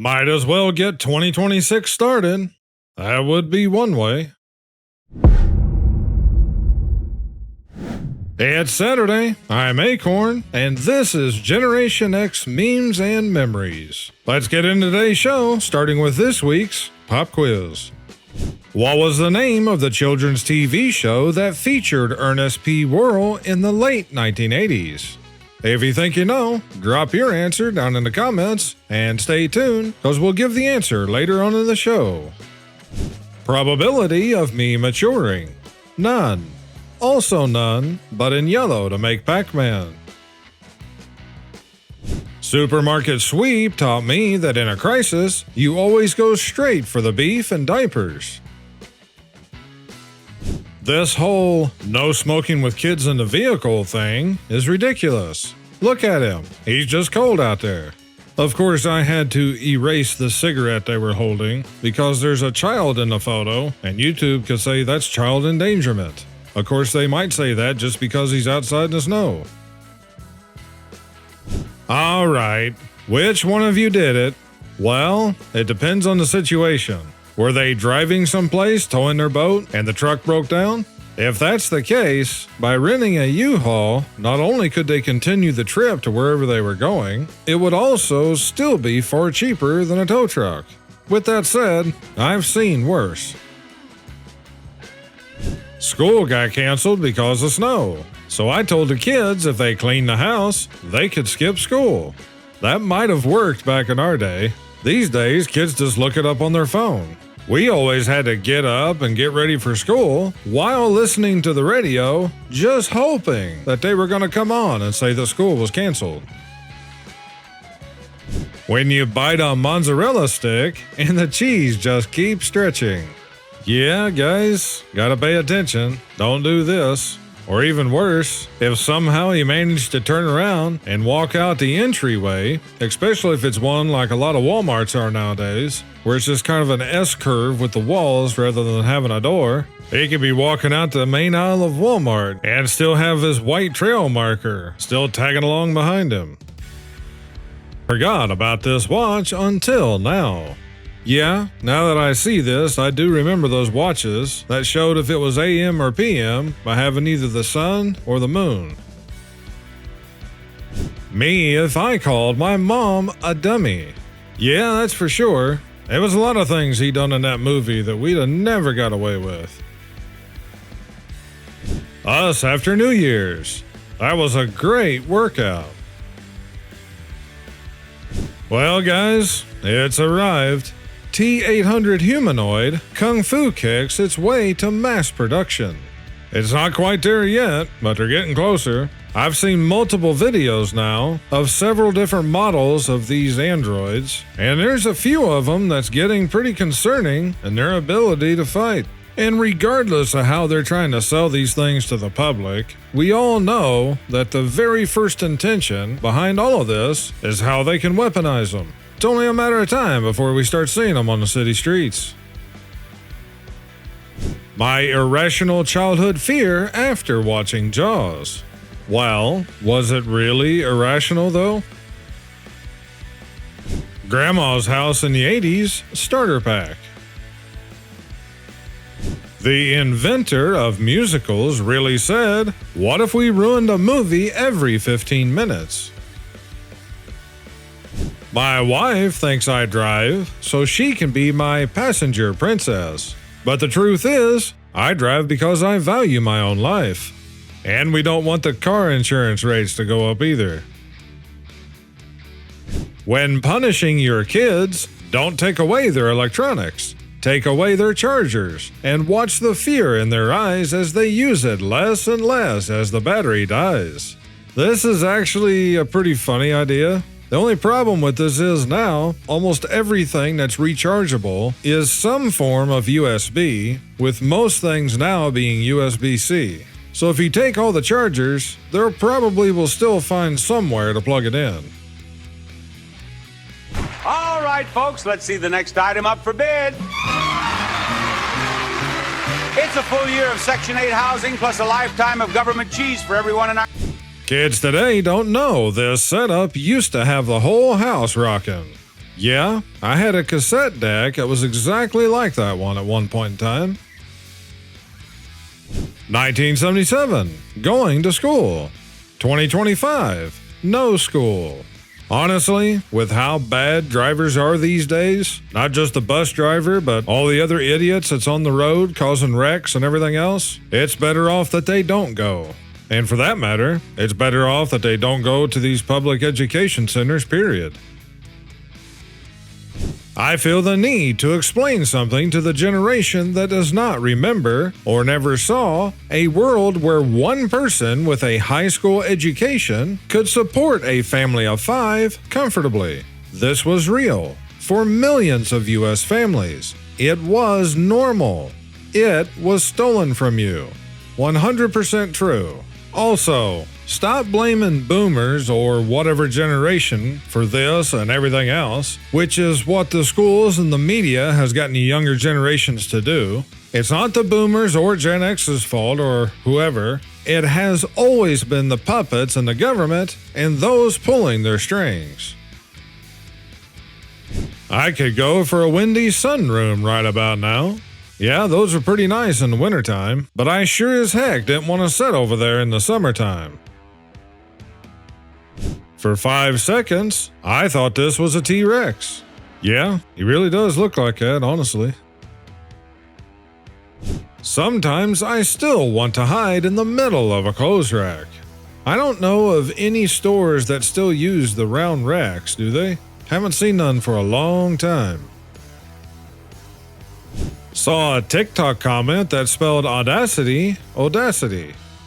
Might as well get 2026 started. That would be one way. It's Saturday, I'm Akorn, and this is Generation X Memes and Memories. Let's get into today's show, starting with this week's pop quiz. What was the name of the children's TV show that featured Ernest P. Worrell in the late 1980s? If you think you know, drop your answer down in the comments, and stay tuned, because we'll give the answer later on in the show. Probability of me maturing? None. Also none, but in yellow to make Pac-Man. Supermarket sweep taught me that in a crisis, you always go straight for the beef and diapers. This whole no smoking with kids in the vehicle thing is ridiculous. Look at him, he's just cold out there. Of course, I had to erase the cigarette they were holding because there's a child in the photo, and YouTube could say that's child endangerment. Of course, they might say that just because he's outside in the snow. Alright, which one of you did it? Well, it depends on the situation. Were they driving someplace, towing their boat, and the truck broke down? If that's the case, by renting a U-Haul, not only could they continue the trip to wherever they were going, it would also still be far cheaper than a tow truck. With that said, I've seen worse. School got canceled because of snow, so I told the kids if they cleaned the house, they could skip school. That might have worked back in our day. These days, kids just look it up on their phone. We always had to get up and get ready for school while listening to the radio, just hoping that they were going to come on and say the school was canceled. When you bite a mozzarella stick and the cheese just keeps stretching. Yeah, guys, gotta pay attention. Don't do this. Or even worse, if somehow you manage to turn around and walk out the entryway, especially if it's one like a lot of Walmarts are nowadays, where it's just kind of an S-curve with the walls rather than having a door, he could be walking out the main aisle of Walmart and still have his white trail marker still tagging along behind him. Forgot about this watch until now. Yeah, now that I see this, I do remember those watches that showed if it was AM or PM by having either the sun or the moon. Me if I called my mom a dummy. Yeah, that's for sure. There was a lot of things he done in that movie that we'd have never got away with. Us after New Year's. That was a great workout. Well, guys, it's arrived. T-800 humanoid kung fu kicks its way to mass production. It's not quite there yet, but they're getting closer. I've seen multiple videos now of several different models of these androids, and there's a few of them that's getting pretty concerning in their ability to fight. And regardless of how they're trying to sell these things to the public, we all know that the very first intention behind all of this is how they can weaponize them. It's only a matter of time before we start seeing them on the city streets. My irrational childhood fear after watching Jaws. Well, was it really irrational though? Grandma's house in the 80s starter pack. The inventor of musicals really said, "What if we ruined a movie every 15 minutes?" My wife thinks I drive, so she can be my passenger princess. But the truth is, I drive because I value my own life. And we don't want the car insurance rates to go up either. When punishing your kids, don't take away their electronics. Take away their chargers, and watch the fear in their eyes as they use it less and less as the battery dies. This is actually a pretty funny idea. The only problem with this is now, almost everything that's rechargeable is some form of USB, with most things now being USB-C. So if you take all the chargers, there probably will still find somewhere to plug it in. All right, folks, let's see the next item up for bid. It's a full year of Section 8 housing plus a lifetime of government cheese for everyone in our... Kids today don't know this setup used to have the whole house rocking. Yeah, I had a cassette deck that was exactly like that one at one point in time. 1977, going to school. 2025, no school. Honestly, with how bad drivers are these days, not just the bus driver, but all the other idiots that's on the road causing wrecks and everything else, it's better off that they don't go. And for that matter, it's better off that they don't go to these public education centers, period. I feel the need to explain something to the generation that does not remember or never saw a world where one person with a high school education could support a family of 5 comfortably. This was real for millions of U.S. families. It was normal. It was stolen from you. 100% true. Also, stop blaming boomers or whatever generation for this and everything else, which is what the schools and the media has gotten younger generations to do. It's not the boomers or Gen X's fault or whoever. It has always been the puppets and the government and those pulling their strings. I could go for a windy sunroom right about now. Yeah, those are pretty nice in the wintertime, but I sure as heck didn't want to sit over there in the summertime. For 5 seconds, I thought this was a T-Rex. Yeah, he really does look like that, honestly. Sometimes I still want to hide in the middle of a clothes rack. I don't know of any stores that still use the round racks, do they? Haven't seen none for a long time. Saw a TikTok comment that spelled audacity.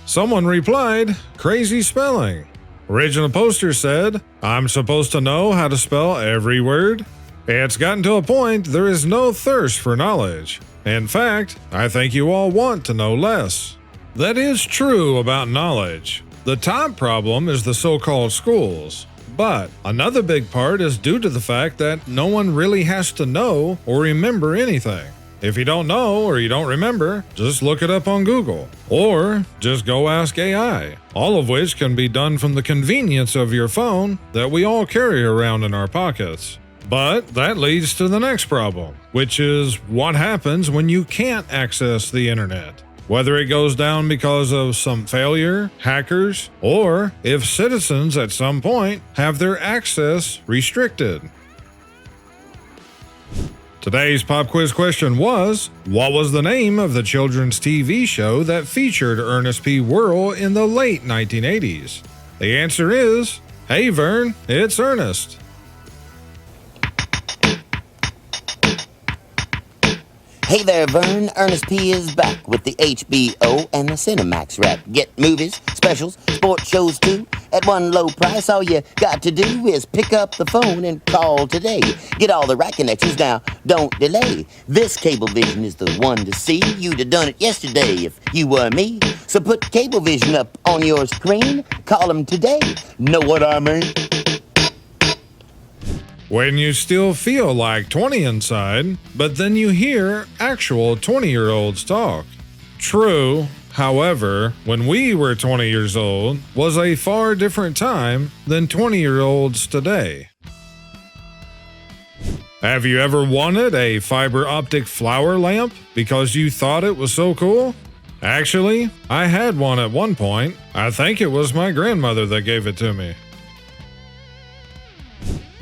Someone replied, crazy spelling. Original poster said, I'm supposed to know how to spell every word? It's gotten to a point there is no thirst for knowledge. In fact, I think you all want to know less. That is true about knowledge. The top problem is the so-called schools. But another big part is due to the fact that no one really has to know or remember anything. If you don't know or you don't remember, just look it up on Google. Or just go ask AI, all of which can be done from the convenience of your phone that we all carry around in our pockets. But that leads to the next problem, which is what happens when you can't access the internet. Whether it goes down because of some failure, hackers, or if citizens at some point have their access restricted. Today's pop quiz question was, what was the name of the children's TV show that featured Ernest P. Worrell in the late 1980s? The answer is, hey Vern, it's Ernest. Hey there, Vern. Ernest P. is back with the HBO and the Cinemax wrap. Get movies, specials, sports shows too, at one low price. All you got to do is pick up the phone and call today. Get all the right connections now, don't delay. This Cablevision is the one to see. You'd have done it yesterday if you were me. So put Cablevision up on your screen. Call them today. Know what I mean? When you still feel like 20 inside, but then you hear actual 20-year-olds talk. True, however, when we were 20 years old was a far different time than 20-year-olds today. Have you ever wanted a fiber optic flower lamp because you thought it was so cool? Actually, I had one at one point. I think it was my grandmother that gave it to me.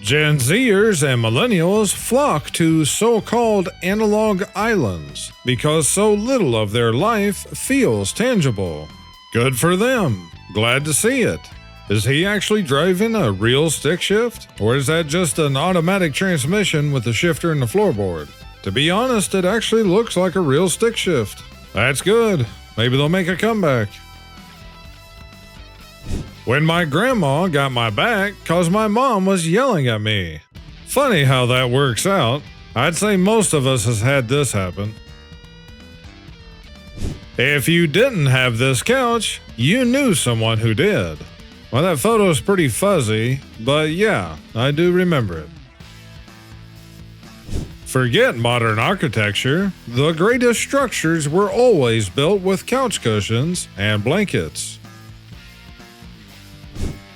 Gen Zers and Millennials flock to so-called analog islands because so little of their life feels tangible. Good for them. Glad to see it. Is he actually driving a real stick shift? Or is that just an automatic transmission with the shifter and the floorboard? To be honest, it actually looks like a real stick shift. That's good. Maybe they'll make a comeback. When my grandma got my back cause my mom was yelling at me. Funny how that works out. I'd say most of us has had this happen. If you didn't have this couch, you knew someone who did. Well, that photo's pretty fuzzy, but yeah, I do remember it. Forget modern architecture. The greatest structures were always built with couch cushions and blankets.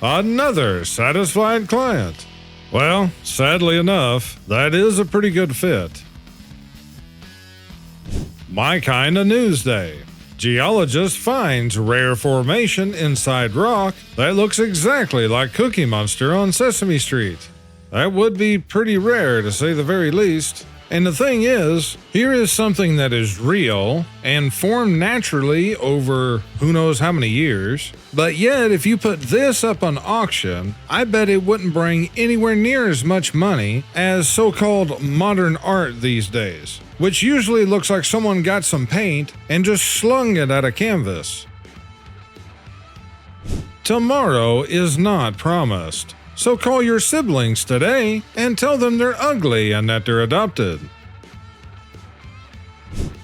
Another satisfied client. Well, sadly enough, that is a pretty good fit. My Kinda News Day. Geologist finds rare formation inside rock that looks exactly like Cookie Monster on Sesame Street. That would be pretty rare to say the very least. And the thing is, here is something that is real and formed naturally over who knows how many years, but yet if you put this up on auction, I bet it wouldn't bring anywhere near as much money as so-called modern art these days, which usually looks like someone got some paint and just slung it at a canvas. Tomorrow is not promised. So call your siblings today and tell them they're ugly and that they're adopted.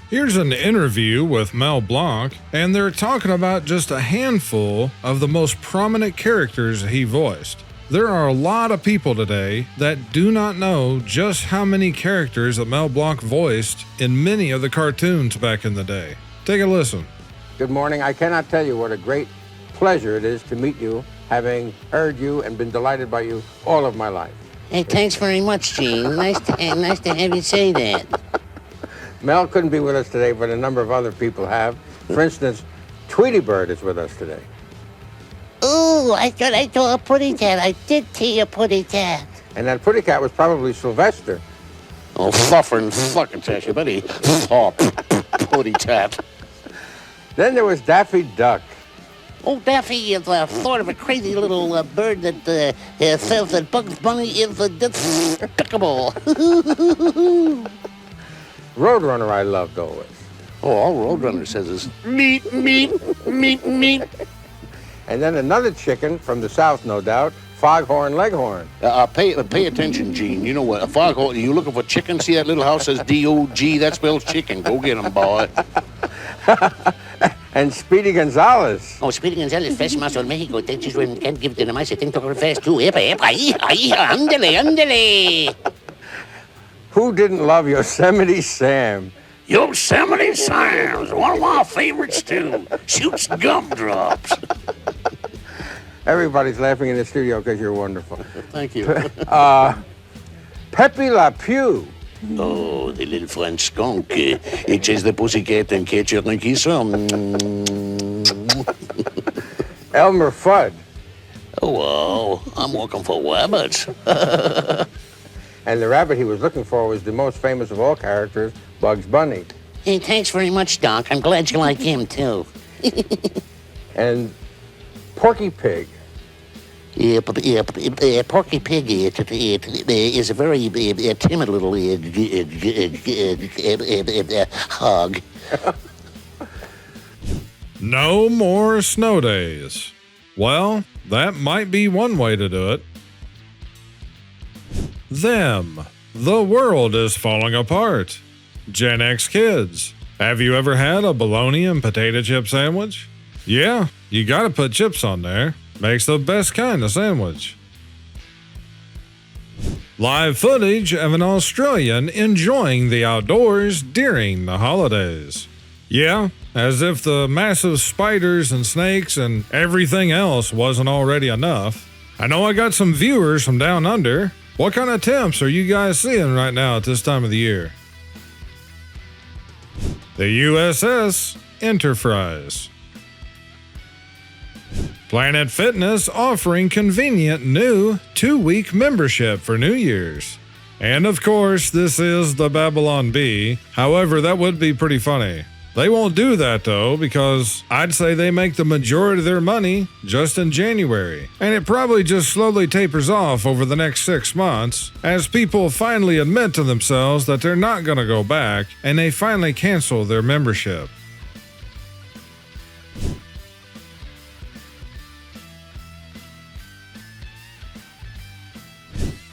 Here's an interview with Mel Blanc, and they're talking about just a handful of the most prominent characters he voiced. There are a lot of people today that do not know just how many characters that Mel Blanc voiced in many of the cartoons back in the day. Take a listen. Good morning. I cannot tell you what a great pleasure it is to meet you, having heard you and been delighted by you all of my life. Hey, thanks very much, Gene. Nice to have you say that. Mel couldn't be with us today, but a number of other people have. For instance, Tweety Bird is with us today. Ooh, I thought I saw a putty cat. I did see a putty cat. And that putty cat was probably Sylvester. Oh, fluffer and fucking tash, you buddy. Oh, putty tat. Then there was Daffy Duck. Oh, Daffy is sort of a crazy little bird that says that Bugs Bunny is despicable. Roadrunner I loved always. Oh, all Roadrunner says is meat, meat, meat, meat. And then another chicken from the South, no doubt, Foghorn Leghorn. Pay attention, Gene. You know what? A foghorn, you looking for chicken? See that little house says D-O-G? That spells chicken. Go get 'em, boy. And Speedy Gonzales. Oh, Speedy Gonzales, fresh muscle Mexico. They just can't give it to the mice. I think they're fast too. Epa, andale, andale. Who didn't love Yosemite Sam? Yosemite Sam's one of my favorites, too. Shoots gumdrops. Everybody's laughing in the studio because you're wonderful. Thank you. Pepe Le Pew. Oh, the little French skunk. It says the pussycat and catch it like he's some. Elmer Fudd. Oh, well, I'm looking for rabbits. And the rabbit he was looking for was the most famous of all characters, Bugs Bunny. Hey, thanks very much, Doc. I'm glad you like him, too. And Porky Pig. Porky Pig is a very timid little hog. No more snow days. Well, that might be one way to do it. Them. The world is falling apart. Gen X kids. Have you ever had a bologna and potato chip sandwich? Yeah, you gotta put chips on there. Makes the best kind of sandwich. Live footage of an Australian enjoying the outdoors during the holidays. Yeah, as if the massive spiders and snakes and everything else wasn't already enough. I know I got some viewers from down under. What kind of temps are you guys seeing right now at this time of the year? The USS Enterprise. Planet Fitness offering convenient new 2-week membership for New Year's. And of course, this is the Babylon Bee. However, that would be pretty funny. They won't do that though, because I'd say they make the majority of their money just in January. And it probably just slowly tapers off over the next 6 months as people finally admit to themselves that they're not going to go back and they finally cancel their membership.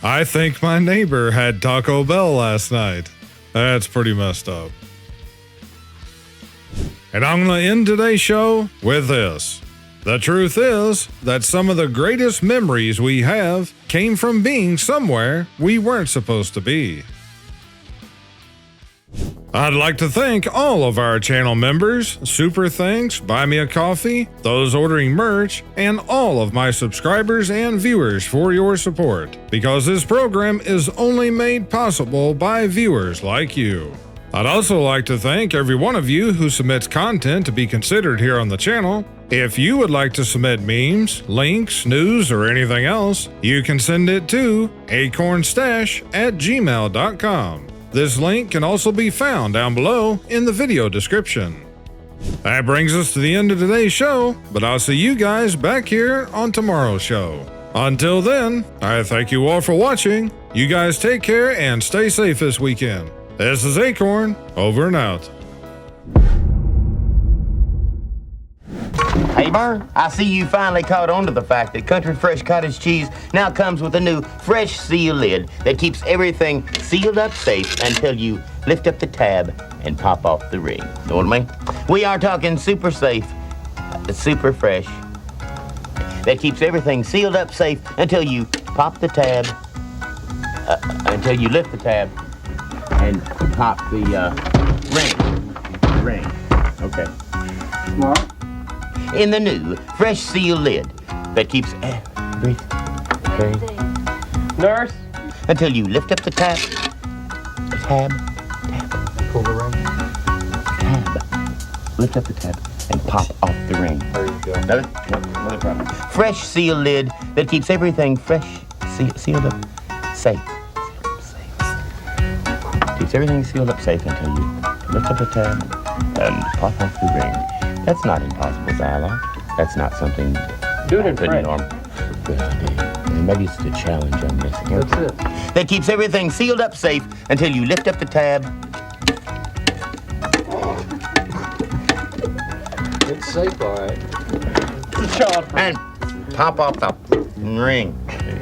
I think my neighbor had Taco Bell last night. That's pretty messed up. And I'm going to end today's show with this. The truth is that some of the greatest memories we have came from being somewhere we weren't supposed to be. I'd like to thank all of our channel members, super thanks, buy me a coffee, those ordering merch, and all of my subscribers and viewers for your support, because this program is only made possible by viewers like you. I'd also like to thank every one of you who submits content to be considered here on the channel. If you would like to submit memes, links, news, or anything else, you can send it to akornzstash@gmail.com. This link can also be found down below in the video description. That brings us to the end of today's show, but I'll see you guys back here on tomorrow's show. Until then, I thank you all for watching. You guys take care and stay safe this weekend. This is Akorn, over and out. Hey, Vern, I see you finally caught on to the fact that Country Fresh Cottage Cheese now comes with a new fresh seal lid that keeps everything sealed up safe until you lift up the tab and pop off the ring. Know what I mean? We are talking super safe, super fresh, that keeps everything sealed up safe until you pop the tab, until you lift the tab and pop the ring. Okay. What? In the new fresh seal lid that keeps everything Nurse? until you lift up the tab, Pull the ring. lift up the tab, and pop off the ring. There you go. Another problem. Fresh seal lid that keeps everything fresh, sealed up, safe. Keeps everything sealed up safe until you lift up the tab and pop off the ring. That's not impossible dialogue. That's not something Do it in pretty French. normal. Good idea. Maybe it's the challenge I'm missing. That's it. That keeps everything sealed up safe until you lift up the tab. It's safe, all right. And pop off the ring.